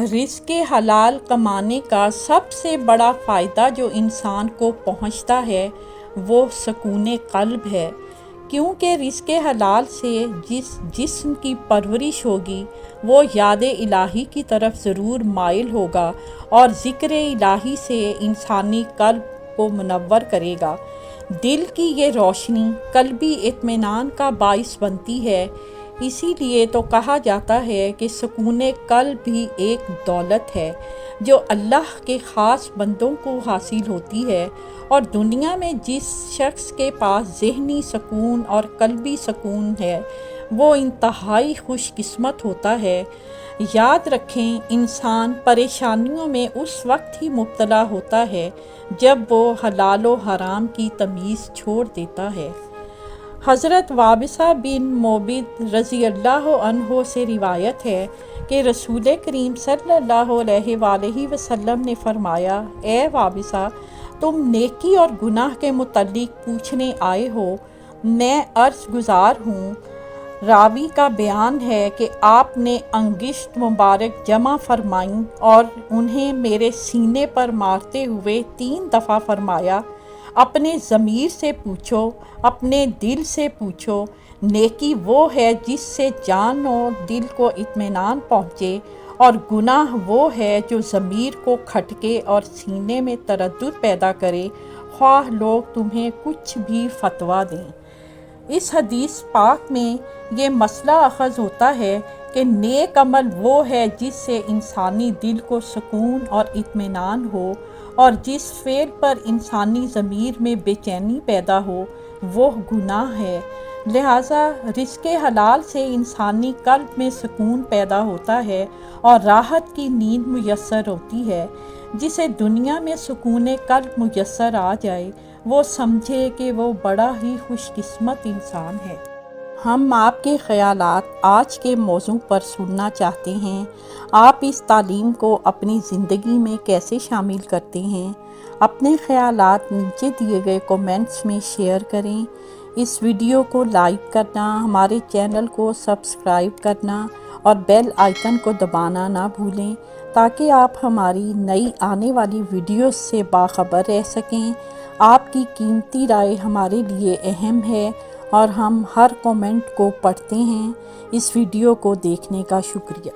رزق حلال کمانے کا سب سے بڑا فائدہ جو انسان کو پہنچتا ہے وہ سکون قلب ہے، کیونکہ رزق حلال سے جس جسم کی پرورش ہوگی وہ یاد الہی کی طرف ضرور مائل ہوگا اور ذکر الہی سے انسانی قلب کو منور کرے گا۔ دل کی یہ روشنی قلبی اطمینان کا باعث بنتی ہے، اسی لیے تو کہا جاتا ہے کہ سکون قلب بھی ایک دولت ہے جو اللہ کے خاص بندوں کو حاصل ہوتی ہے، اور دنیا میں جس شخص کے پاس ذہنی سکون اور قلبی سکون ہے وہ انتہائی خوش قسمت ہوتا ہے۔ یاد رکھیں، انسان پریشانیوں میں اس وقت ہی مبتلا ہوتا ہے جب وہ حلال و حرام کی تمیز چھوڑ دیتا ہے۔ حضرت وابصہ بن معبد رضی اللہ عنہ سے روایت ہے کہ رسول کریم صلی اللہ علیہ وآلہ وسلم نے فرمایا، اے وابصہ، تم نیکی اور گناہ کے متعلق پوچھنے آئے ہو، میں عرض گزار ہوں۔ راوی کا بیان ہے کہ آپ نے انگشت مبارک جمع فرمائیں اور انہیں میرے سینے پر مارتے ہوئے 3 دفعہ فرمایا، اپنے ضمیر سے پوچھو، اپنے دل سے پوچھو، نیکی وہ ہے جس سے جان و دل کو اطمینان پہنچے، اور گناہ وہ ہے جو ضمیر کو کھٹکے اور سینے میں تردد پیدا کرے، خواہ لوگ تمہیں کچھ بھی فتویٰ دیں۔ اس حدیث پاک میں یہ مسئلہ اخذ ہوتا ہے کہ نیک عمل وہ ہے جس سے انسانی دل کو سکون اور اطمینان ہو، اور جس فعل پر انسانی ضمیر میں بے چینی پیدا ہو وہ گناہ ہے۔ لہٰذا رزق حلال سے انسانی قلب میں سکون پیدا ہوتا ہے اور راحت کی نیند میسر ہوتی ہے۔ جسے دنیا میں سکون قلب میسر آ جائے وہ سمجھے کہ وہ بڑا ہی خوش قسمت انسان ہے۔ ہم آپ کے خیالات آج کے موضوع پر سننا چاہتے ہیں۔ آپ اس تعلیم کو اپنی زندگی میں کیسے شامل کرتے ہیں؟ اپنے خیالات نیچے دیے گئے کومنٹس میں شیئر کریں۔ اس ویڈیو کو لائک کرنا، ہمارے چینل کو سبسکرائب کرنا اور بیل آئیکن کو دبانا نہ بھولیں تاکہ آپ ہماری نئی آنے والی ویڈیوز سے باخبر رہ سکیں۔ آپ کی قیمتی رائے ہمارے لیے اہم ہے اور ہم ہر کومنٹ کو پڑھتے ہیں۔ اس ویڈیو کو دیکھنے کا شکریہ۔